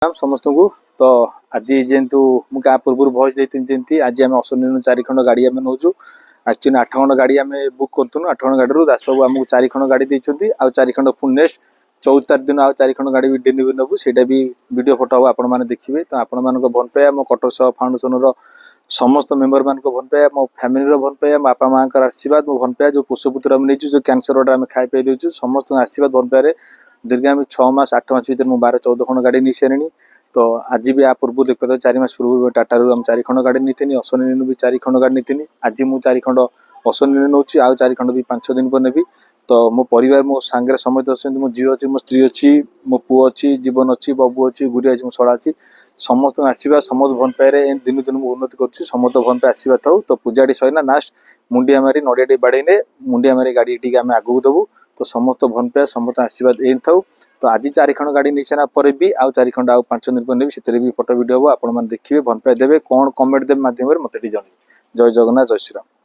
समस्त को तो आज जेहेतु मुझे पूर्व भॉइस देती आज आम असुन 4 खंड गाड़ी आम नौ एक्चुअली 8 खंड गाड़ी आम बुक करूँ 8 खंड गाड़ी दास बाबू आमको 4 खंड गाड़ी देती आउ 4 खंड पुणी नेक्स्ट 14 तारीख दिन आउ 4 खंड गाड़ी भी डेलीवरी नबू से वीडियो फोटो हम आपण मैंने देखिए तो आपण मान भल पाए मो कटक सह फाउंडेसन समस्त मेम्बर मान भल पाए मो फैमिली भल पाए बापा माँ आशीर्वाद मो भल पाए जो पोषपुत्र आम नहीं जो कैंसर आम खाई पाई दूँ समस्त आशीर्वाद भल पाए दीर्घामी 6 मास 8 मास भर मुझे 12-14 खंड गाड़ी नहीं सारे तो आज भी आ पूर्व देखते 4 मास पूर्व टाटा रू 4 खंड गाड़ी नहीं अश्विनी भी 4 खंड गाड़ी नहीं आज मुझे 4 खंड अश्विनी नौ आउ 4 खंड भी 5 दिन पर नेबी तो मो परिवार मो सांगे समस्त अच्छे मो झील अच्छी मो स्त्री अच्छी मो पु अच्छी जीवन अच्छी बबू अच्छी गुरी अच्छी मो सड़ा अच्छी समस्त आशीर्वाद समस्त भल पाए दिन दिन मुझे उन्नति कर समस्त भल पाए आशीर्वाद था तो पूजाटी सैना लास्ट मुंडिया मारी नड़िया बाड़े मुंडिया मारी गाड़ी टी आम आगू देवु तो समस्त भल पाए समस्त आशीर्वाद ए था तो आज 4 खंड गाड़ी नहीं सारा पर भी आउ 4 खंड आउ 5 दिन पर नेबी से भी फोटो वीडियो हम आप देखिए भल पाए देवे कौन कमेंट देवे माध्यम मत जन जय जगन्नाथ जय श्रीराम।